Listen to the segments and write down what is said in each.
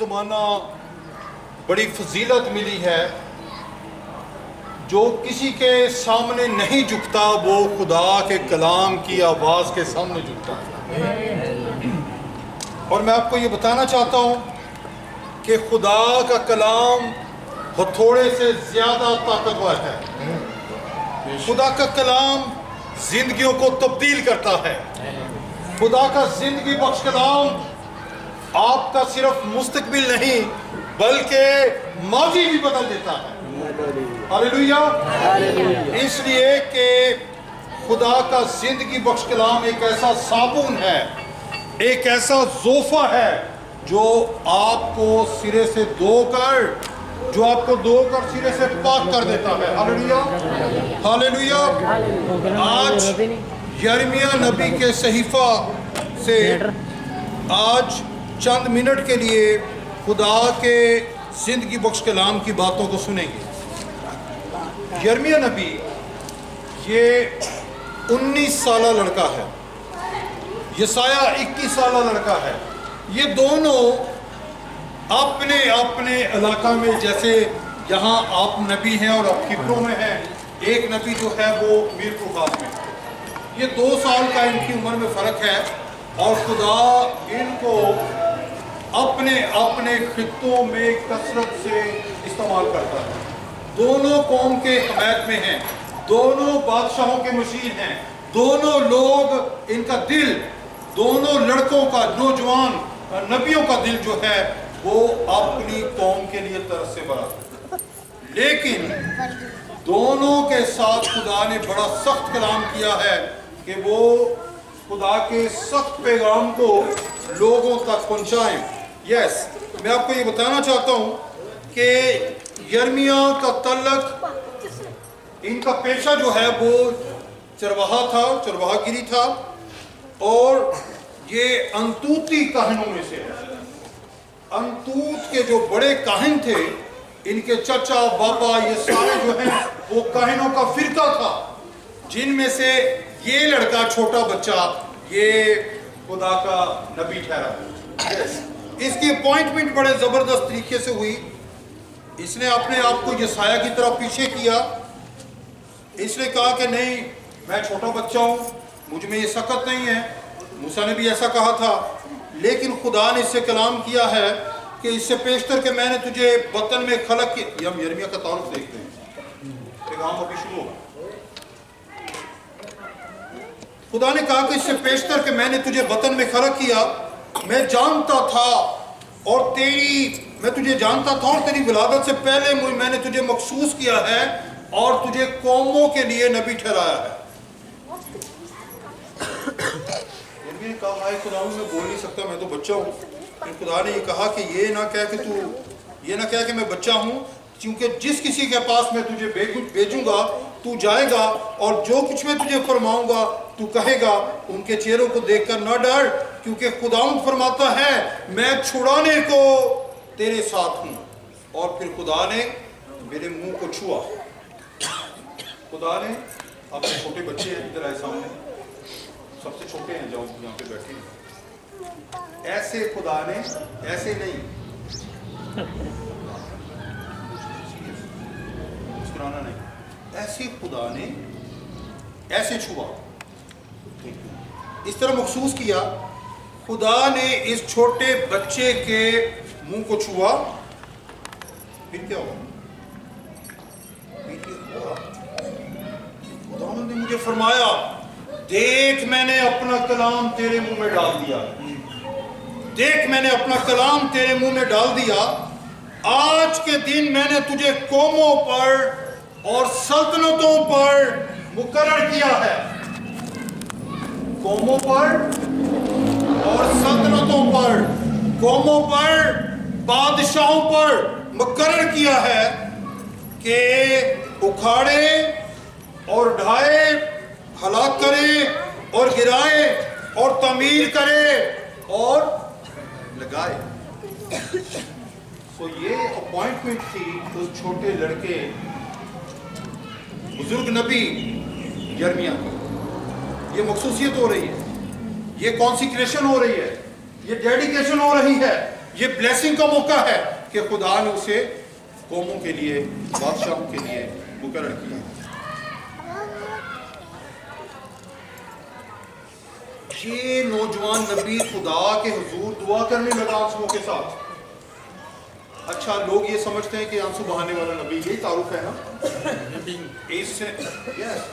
زمانہ بڑی فضیلت ملی ہے، جو کسی کے سامنے نہیں جھکتا وہ خدا کے کلام کی آواز کے سامنے جھکتا ہے۔ اور میں آپ کو یہ بتانا چاہتا ہوں کہ خدا کا کلام ہتھوڑے سے زیادہ طاقتور ہے۔ خدا کا کلام زندگیوں کو تبدیل کرتا ہے۔ خدا کا زندگی بخش کلام آپ کا صرف مستقبل نہیں بلکہ ماضی بھی بدل دیتا ہے۔ ہاللیلویہ۔ اس لیے کہ خدا کا زندگی بخش کلام ایک ایسا صابن ہے، ایک ایسا زوفہ ہے جو آپ کو سرے سے دھو کر سرے سے پاک کر دیتا ہے۔ ہاللیلویہ ہاللیلویہ۔ آج یرمیہ نبی کے صحیفہ سے آج چند منٹ کے لیے خدا کے زندگی بخش کلام کی باتوں کو سنیں گے۔ یرمیہ نبی یہ 19 سالہ لڑکا ہے، یسایہ 21 سالہ لڑکا ہے۔ یہ دونوں اپنے اپنے علاقہ میں، جیسے یہاں آپ نبی ہیں اور آپ کبروں میں ہیں، ایک نبی جو ہے وہ میر پرخاس میں ہے۔ یہ 2 سال کا ان کی عمر میں فرق ہے، اور خدا ان کو اپنے اپنے خطوں میں کثرت سے استعمال کرتا ہے۔ دونوں قوم کے حمایت میں ہیں، دونوں بادشاہوں کے مشیر ہیں، دونوں لوگ ان کا دل، دونوں لڑکوں کا، نوجوان نبیوں کا دل جو ہے وہ اپنی قوم کے لیے ترس سے بھرا ہے۔ لیکن دونوں کے ساتھ خدا نے بڑا سخت کلام کیا ہے کہ وہ خدا کے سخت پیغام کو لوگوں تک پہنچائیں۔ میں آپ کو یہ بتانا چاہتا ہوں کہ یرمیہ کا تعلق، ان کا پیشہ جو ہے وہ چرواہا تھا، چرواہا گیری تھا، اور یہ انتوتی کاہنوں میں سے ہے۔ انتوت کے جو بڑے کاہن تھے، ان کے چچا بابا یہ سارے جو ہیں وہ کاہنوں کا فرقہ تھا، جن میں سے یہ لڑکا چھوٹا بچہ یہ خدا کا نبی ٹھہرا۔ اس کی اپوائنٹمنٹ بڑے زبردست طریقے سے ہوئی۔ اس نے اپنے آپ کو یسایہ کی طرح پیچھے کیا۔ اس نے کہا کہ نہیں، میں چھوٹا بچہ ہوں، مجھ میں یہ سکت نہیں ہے۔ موسیٰ نے بھی ایسا کہا تھا، لیکن خدا نے اس سے کلام کیا ہے کہ اس سے پیشتر کہ میں نے تجھے بطن میں خلق کیا۔ یہ ہم یرمیہ کا تعارف دیکھتے ہیں، پیغام ابھی شروع ہوگا۔ خدا نے کہا کہ اس سے پیشتر کہ میں نے تجھے بطن میں خلق کیا، میں جانتا تھا اور میں تجھے جانتا تھا، اور تیری ولادت سے پہلے میں نے تجھے مخصوص کیا ہے اور تجھے قوموں کے لیے نبی ٹھہرایا ہے۔ نبی نے کہا ہائے خدا، میں بول نہیں سکتا، میں تو بچہ ہوں۔ پھر خدا نے یہ کہا کہ یہ نہ کہہ کہ میں بچہ ہوں، کیونکہ جس کسی کے پاس میں تجھے بھیجوں گا تو جائے گا، اور جو کچھ میں تجھے فرماؤں گا تو کہے گا۔ ان کے چہروں کو دیکھ کر نہ ڈر، کیونکہ خداوند فرماتا ہے میں چھڑانے کو تیرے ساتھ ہوں۔ اور پھر خدا نے میرے منہ کو چھوا۔ خدا نے اپنے چھوٹے بچے ہیں، ادھر آئے سامنے، سب سے چھوٹے ہیں جو یہاں پہ بیٹھے ہیں، ایسے خدا نے، ایسے نہیں، مسکرانا نہیں، ایسے خدا نے ایسے چھوا، اس طرح مخصوص کیا۔ خدا نے اس چھوٹے بچے کے منہ کو چھوا، پھر کیا ہوا؟ خدا نے مجھے فرمایا دیکھ میں نے اپنا کلام تیرے منہ میں ڈال دیا، دیکھ میں نے اپنا کلام تیرے منہ میں ڈال دیا۔ آج کے دن میں نے تجھے قوموں پر اور سلطنتوں پر مقرر کیا ہے، قوموں پر اور سلطنتوں پر، قوموں پر، بادشاہوں پر مقرر کیا ہے کہ اکھاڑے اور ڈھائے، ہلاک کرے اور گرائے اور تعمیر کرے اور لگائے۔ تو یہ اپوائنٹمنٹ تھی اس چھوٹے لڑکے بزرگ نبی یرمیہ کو۔ یہ مخصوصیت ہو رہی ہے، یہ کانسیکریشن ہو رہی ہے، یہ ڈیڈیکیشن ہو رہی ہے یہ بلیسنگ کا موقع ہے کہ خدا نے اسے قوموں کے لیے، بادشاہوں کے لیے مقرر کیا۔ یہ نوجوان نبی خدا کے حضور دعا کرنے لگا آنسوؤں کے ساتھ۔ اچھا، لوگ یہ سمجھتے ہیں کہ آنسو بہانے والا نبی، یہی تعارف ہے نا؟ Yes,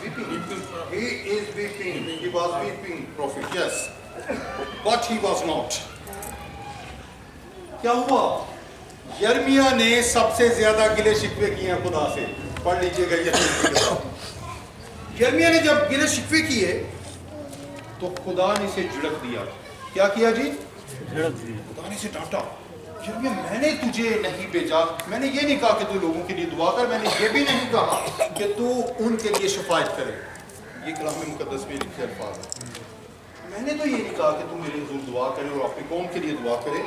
weeping. He is weeping. He was weeping prophet, yes. But he was not. کیا ہوا؟ یرمیہ نے سب سے زیادہ گلے شکوے کیے ہیں خدا سے۔ پڑھ لیجئے گا یرمیہ نے جب گلے شکوے کیے تو خدا نے اسے جھڑک دیا۔ کیا کیا جی؟ جھڑک دیا۔ خدا نے اسے ڈانٹا، یرمیہ میں نے تجھے نہیں بھیجا، میں نے یہ نہیں کہا کہ تو لوگوں کے لیے دعا کر، میں نے یہ بھی نہیں کہا کہ تو ان کے لیے شفاعت کرے۔ یہ کلام مقدس میں لکھے الفاظ ہیں۔ میں نے تو یہ نہیں کہا کہ تو میرے حضور دعا کرے اور اپنی قوم کے لیے دعا کرے،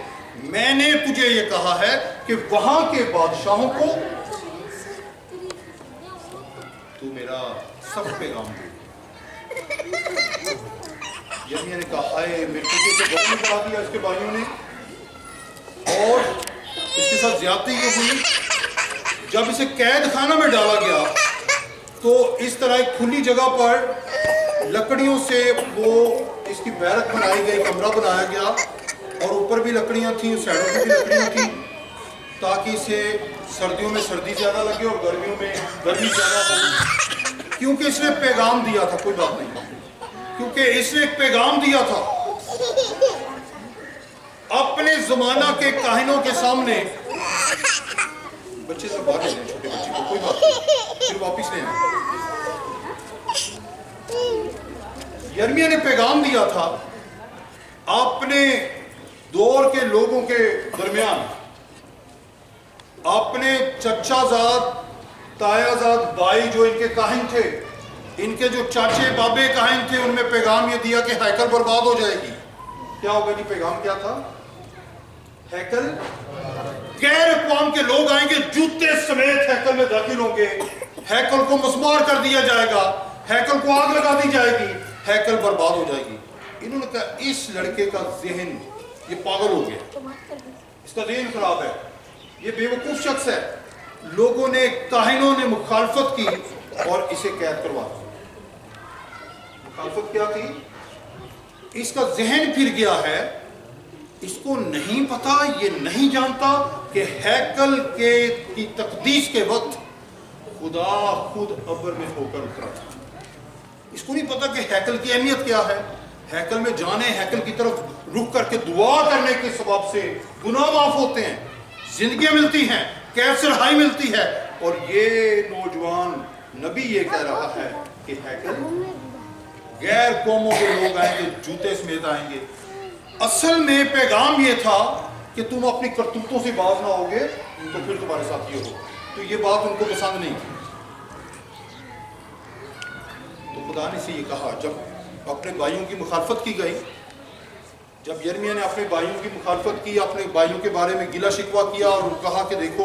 میں نے تجھے یہ کہا ہے کہ وہاں کے بادشاہوں کو تو میرا سب پیغام دے۔ یرمیہ نے کہا ہائے میرے پیچھے سے گھر میں بڑھا دیا اس کے بھائیوں نے، اور اس کے ساتھ زیادتی یہ ہوئی جب اسے قید خانہ میں ڈالا گیا تو اس طرح ایک کھلی جگہ پر لکڑیوں سے وہ اس کی بیرک بنائی گئی، کمرہ بنایا گیا، اور اوپر بھی لکڑیاں تھیں، سائڈوں میں بھی لکڑیاں تھیں، تاکہ اسے سردیوں میں سردی زیادہ لگے اور گرمیوں میں گرمی زیادہ ہو، کیونکہ اس نے پیغام دیا تھا۔ کوئی بات نہیں، کیونکہ اس نے ایک پیغام دیا تھا اپنے زمانہ کے کاہنوں کے سامنے۔ بچے سے باہر لے لیں، چھوٹے بچے کو، کوئی بات نہیں، پھر واپس لے لیں۔ یرمیہ نے پیغام دیا تھا اپنے دور کے لوگوں کے درمیان، اپنے چچا زاد، تایا زاد بھائی جو ان کے کاہن تھے، ان کے جو چاچے بابے کاہن تھے، ان میں پیغام یہ دیا کہ ہیکل برباد ہو جائے گی۔ کیا ہوگا جی؟ پیغام کیا تھا؟ ہیکل، غیر اقوام کے لوگ آئیں گے، جوتے سمیت ہیکل میں داخل ہوں گے، ہیکل کو مسمار کر دیا جائے گا، ہیکل کو آگ لگا دی جائے گی، ہیکل برباد ہو جائے گی۔ انہوں نے کہا اس لڑکے کا ذہن یہ پاگل ہو گیا، اس کا ذہن خراب ہے، یہ بے وقوف شخص ہے۔ لوگوں نے، کاہنوں نے مخالفت کی اور اسے قید کروا دیا۔ مخالفت کیا کی؟ اس کا ذہن پھر گیا ہے، اس کو نہیں پتا، یہ نہیں جانتا کہ ہیکل کی تقدیس کے وقت خدا خود ابر میں ہو کر اترا تھا۔ اس کو نہیں پتا کہ ہیکل کی اہمیت کیا ہے۔ ہیکل میں جانے، ہیکل کی طرف رخ کر کے دعا کرنے کے سبب سے گناہ معاف ہوتے ہیں، زندگیاں ملتی ہیں، قید سے رہائی ملتی ہے۔ اور یہ نوجوان نبی یہ کہہ رہا ہے کہ ہیکل، غیر قوموں کے لوگ آئیں گے، جوتے سمیت آئیں گے۔ اصل میں پیغام یہ تھا کہ تم اپنی کرتوتوں سے باز نہ ہوگے تو پھر تمہارے ساتھ یہ ہو۔ تو یہ بات ان کو پسند نہیں تھی۔ تو خدا نے سے یہ کہا، جب اپنے بھائیوں کی مخالفت کی گئی، جب یرمیہ نے اپنے بھائیوں کی مخالفت کی، اپنے بھائیوں کے بارے میں گلہ شکوہ کیا اور کہا کہ دیکھو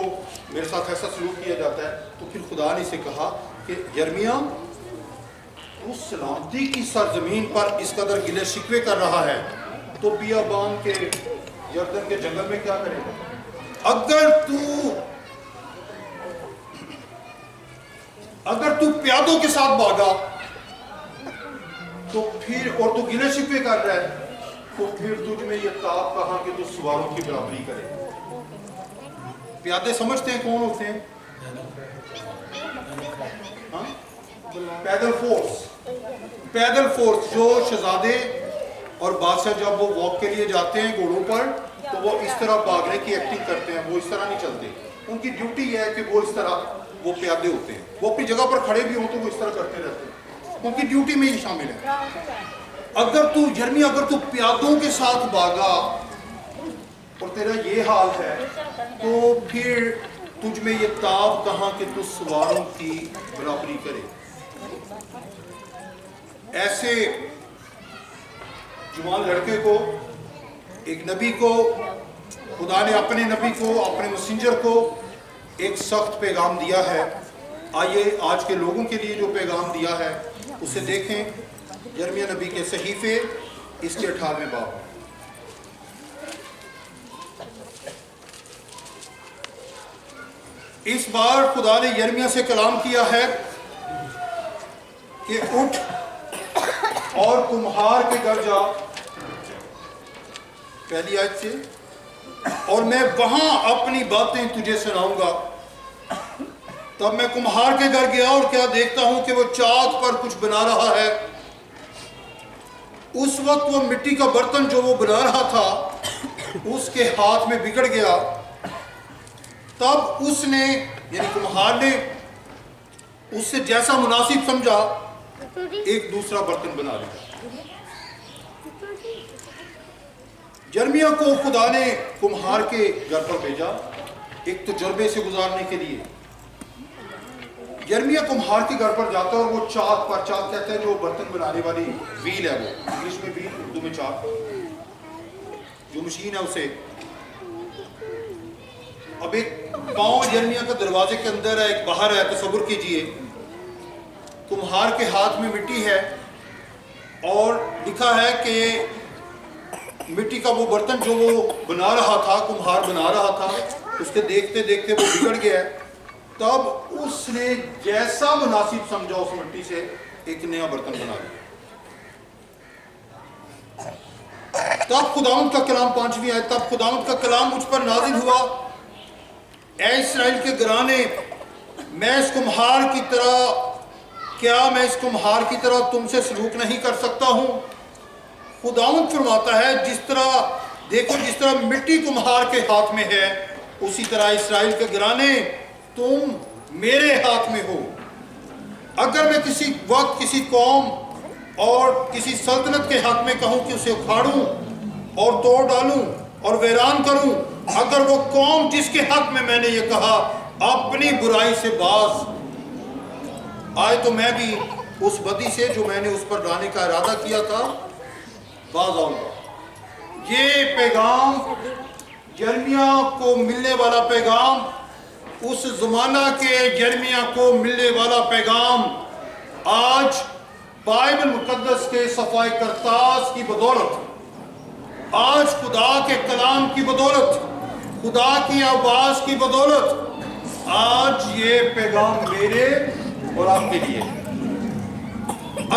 میرے ساتھ ایسا سلوک کیا جاتا ہے، تو پھر خدا نے اسے کہا کہ یرمیہ تو سلامتی کی سرزمین پر اس قدر گلے شکوے کر رہا ہے تو بیابان کے یردن کے جنگل میں کیا کرے گا؟ اگر تو پیادوں کے ساتھ بھاگا تو پھر، اور تو گلے شکوے کر رہا ہے، تو پھر تجھ میں یہ تاب کہاں کہ تو سواروں کی برابری کرے۔ پیادے سمجھتے ہیں کون ہوتے ہیں؟ پیدل فورس، پیدل فورس جو شہزادے اور بادشاہ جب وہ واک کے لیے جاتے ہیں گھوڑوں پر تو وہ اس طرح بھاگنے کی ایکٹنگ کرتے ہیں، وہ اس طرح نہیں چلتے۔ ان کی ڈیوٹی یہ ہے کہ وہ اس طرح، وہ پیادے ہوتے ہیں، وہ اپنی جگہ پر کھڑے بھی ہوں تو وہ اس طرح کرتے رہتے ہیں، ان کی ڈیوٹی میں یہ شامل ہے۔ اگر تو یرمیہ، اگر تو پیادوں کے ساتھ بھاگا اور تیرا یہ حال ہے تو پھر تجھ میں یہ تاب کہاں کہ تو سواروں کی برابری کرے۔ ایسے جوان لڑکے کو، ایک نبی کو، خدا نے اپنے نبی کو، اپنے مسنجر کو ایک سخت پیغام دیا ہے۔ آئیے آج کے لوگوں کے لیے جو پیغام دیا ہے اسے دیکھیں۔ یرمیہ نبی کے صحیفے اس کے 18ویں باب۔ اس بار خدا نے یرمیہ سے کلام کیا ہے کہ اٹھ اور کمہار کے گھر جا، پہلی آیت سے، اور میں وہاں اپنی باتیں تجھے سناؤں گا۔ تب میں کمہار کے گھر گیا اور کیا دیکھتا ہوں کہ وہ چاک پر کچھ بنا رہا ہے۔ اس وقت وہ مٹی کا برتن جو وہ بنا رہا تھا اس کے ہاتھ میں بگڑ گیا۔ تب اس نے یعنی کمہار نے اس سے جیسا مناسب سمجھا ایک دوسرا برتن بنا لیا۔ یرمیہ کو خدا نے کمہار کے گھر پر بھیجا ایک تجربے سے گزارنے کے لیے۔ یرمیہ کمہار کے گھر پر جاتا ہے اور وہ چاک پر، چاک کہتے ہیں جو برتن بنانے والی ویل ہے، وہ انگلش میں ویل، اردو میں چاک، جو مشین ہے اسے، اب ایک پاؤں یرمیہ کا دروازے کے اندر ہے، ایک باہر ہے، تصور کیجئے کمہار کے ہاتھ میں مٹی ہے اور لکھا ہے کہ مٹی کا وہ برتن جو وہ بنا رہا تھا، کمہار بنا رہا تھا، اس کے دیکھتے دیکھتے وہ بگڑ گیا ہے۔ تب اس نے جیسا مناسب سمجھا اس مٹی سے ایک نیا برتن بنا لیا۔ تب خداوند کا کلام، 5ویں آیت، تب خداوند کا کلام مجھ پر نازل ہوا، اے اسرائیل کے گھرانے، میں اس کمہار کی طرح تم سے سلوک نہیں کر سکتا ہوں؟ خداوند فرماتا ہے جس طرح مٹی کمہار کے ہاتھ میں ہے، اسی طرح اسرائیل کے گھرانے تم میرے ہاتھ میں ہو۔ اگر میں کسی وقت کسی قوم اور کسی سلطنت کے حق میں کہوں کہ اسے اکھاڑوں اور توڑ ڈالوں اور ویران کروں، اگر وہ قوم جس کے حق میں نے یہ کہا اپنی برائی سے باز آئے تو میں بھی اس بدی سے جو میں نے اس پر ڈالنے کا ارادہ کیا تھا باز آؤں گا۔ یہ پیغام یرمیہ کو ملنے والا پیغام، اس زمانہ کے یرمیہ کو ملنے والا پیغام آج بائبل مقدس کے صفحہ کرتاس کی بدولت، آج خدا کے کلام کی بدولت، خدا کی آواز کی بدولت، آج یہ پیغام میرے اور آپ کے لیے۔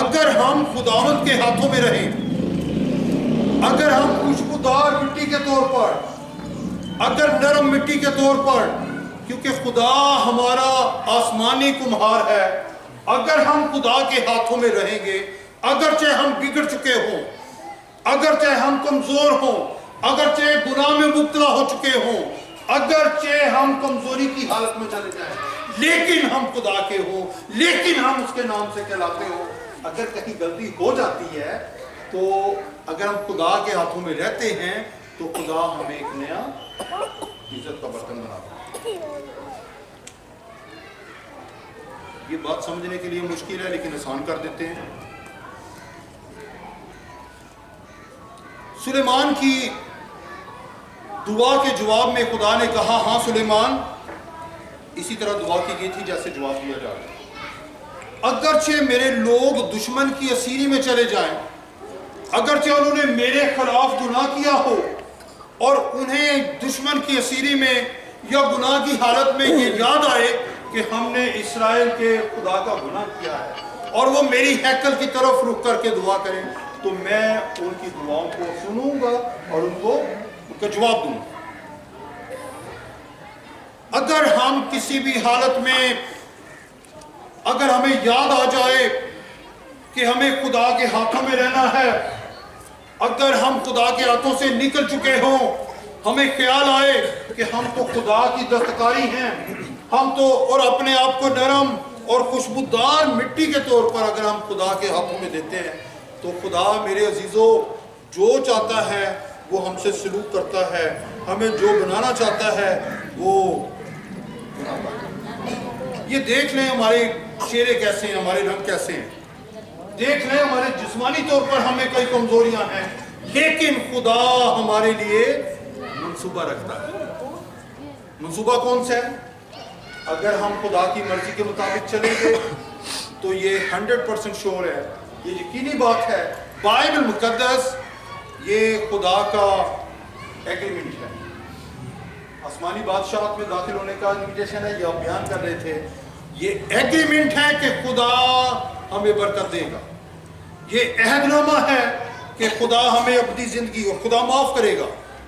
اگر ہم خداوند کے ہاتھوں میں رہیں، اگر ہم خوشبودار مٹی کے طور پر، اگر نرم مٹی کے طور پر، کیونکہ خدا ہمارا آسمانی کمہار ہے، اگر ہم خدا کے ہاتھوں میں رہیں گے، اگرچہ ہم بگڑ چکے ہوں، اگرچہ ہم کمزور ہوں، اگرچہ گناہ میں مبتلا ہو چکے ہوں، اگرچہ ہم کمزوری کی حالت میں چلے جائیں، لیکن ہم خدا کے ہوں، لیکن ہم اس کے نام سے کہلاتے ہوں۔ اگر کہیں غلطی ہو جاتی ہے تو اگر ہم خدا کے ہاتھوں میں رہتے ہیں تو خدا ہمیں ایک نیا عزت کا برتن بناتا ہے۔ یہ بات سمجھنے کے لیے مشکل ہے لیکن آسان کر دیتے ہیں۔ سلیمان کی دعا کے جواب میں خدا نے کہا ہاں سلیمان، اسی طرح دعا کی گئی تھی جیسے جواب دیا جا رہا ہے۔ اگرچہ میرے لوگ دشمن کی اسیری میں چلے جائیں، اگرچہ انہوں نے میرے خلاف گناہ کیا ہو اور انہیں دشمن کی اسیری میں یا گناہ کی حالت میں یہ یاد آئے کہ ہم نے اسرائیل کے خدا کا گناہ کیا ہے اور وہ میری ہیکل کی طرف رخ کر کے دعا کریں، تو میں ان کی دعاؤں کو سنوں گا اور ان کا جواب دوں گا۔ اگر ہم کسی بھی حالت میں، اگر ہمیں یاد آ جائے کہ ہمیں خدا کے ہاتھوں میں رہنا ہے، اگر ہم خدا کے ہاتھوں سے نکل چکے ہوں، ہمیں خیال آئے کہ ہم تو خدا کی دستکاری ہیں، ہم تو، اور اپنے آپ کو نرم اور خوشبودار مٹی کے طور پر اگر ہم خدا کے ہاتھوں میں دیتے ہیں، تو خدا میرے عزیزو جو چاہتا ہے وہ ہم سے سلوک کرتا ہے، ہمیں جو بنانا چاہتا ہے وہ بناتا ہے۔ یہ دیکھ لیں ہمارے چہرے کیسے ہیں، ہمارے رنگ کیسے ہیں، دیکھ لیں ہمارے جسمانی طور پر ہمیں کئی کمزوریاں ہیں، لیکن خدا ہمارے لیے منصوبہ رکھتا ہے۔ منصوبہ کون سا ہے؟ اگر ہم خدا کی مرضی کے مطابق چلیں گے تو یہ 100% شور ہے، یہ یقینی بات ہے، بائبل مقدس یہ خدا کا ایگریمنٹ ہے۔ آسمانی بادشاہت میں داخل ہونے کا انویٹیشن ہے، یہ آپ بیان کر رہے تھے. یہ ایگریمنٹ ہے کہ خدا ہمیں برکت دے گا. یہ عہد نامہ ہے کہ خدا ہمیں اپنی زندگی، اور خدا معاف کرے گا،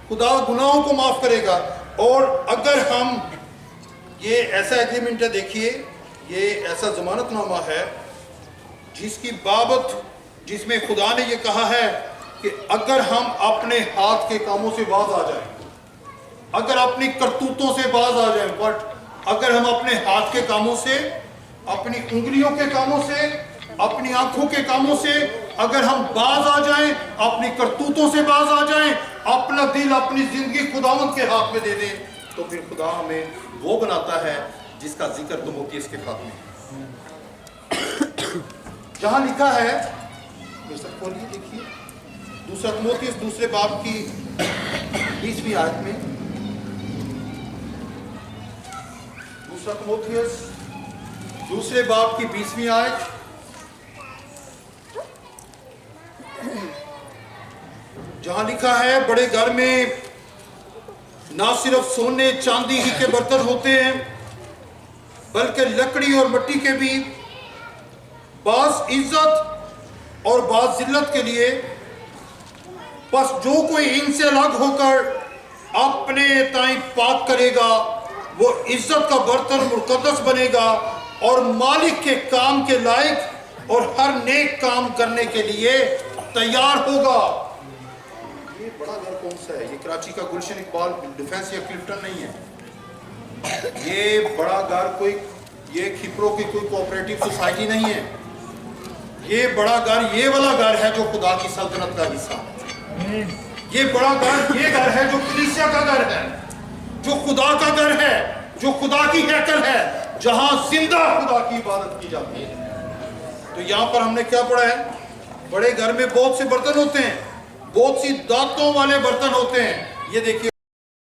خدا گناہوں کو معاف کرے گا. اور اگر ہم، یہ ایسا ایگریمنٹ ہے، دیکھیے یہ ایسا ضمانت نامہ ہے جس کی بابت، جس میں خدا نے یہ کہا ہے کہ اگر ہم اپنے ہاتھ کے کاموں سے باز آ جائیں، اگر اپنی کرتوتوں سے باز آ جائیں، بٹ اگر ہم اپنے ہاتھ کے کاموں سے، اپنی انگلیوں کے کاموں سے، اپنی آنکھوں کے کاموں سے اگر ہم باز آ جائیں، اپنی کرتوتوں سے باز آ جائیں، اپنا دل، اپنی زندگی خداوند کے ہاتھ میں دے دیں، تو پھر خدا ہمیں وہ بناتا ہے جس کا ذکر تimotheus کے خط میں جہاں لکھا ہے. کھولیے دیکھیے دوسرا تimotheus دوسرے باب کی 20ویں آیت میں. دوسرا تimotheus دوسرے باب کی 20ویں آیت. جہاں لکھا ہے بڑے گھر میں نہ صرف سونے چاندی ہی کے برتن ہوتے ہیں بلکہ لکڑی اور مٹی کے بھی، بعض عزت اور بعض ذلت کے لیے. بس جو کوئی ان سے الگ ہو کر اپنے تائیں پاک کرے گا وہ عزت کا برتن مقدس بنے گا اور مالک کے کام کے لائق اور ہر نیک کام کرنے کے لیے تیار ہوگا. یہ بڑا گھر کون سا ہے؟ یہ کراچی کا گلشن اقبال ڈیفنس یا کلفٹن نہیں ہے. یہ بڑا گھر کوئی، یہ کھپروں کی کوئی کوآپریٹو سوسائٹی نہیں ہے. یہ بڑا گھر یہ والا گھر ہے جو خدا کی سلطنت کا حصہ ہے. یہ بڑا گھر یہ گھر ہے جو کلیسیا کا گھر ہے، جو خدا کا گھر ہے، جو خدا کی ہیکل ہے، جہاں زندہ خدا کی عبادت کی جاتی ہے. تو یہاں پر ہم نے کیا پڑھا ہے؟ بڑے گھر میں بہت سے برتن ہوتے ہیں، بہت سی دانتوں والے برتن ہوتے ہیں. یہ دیکھیے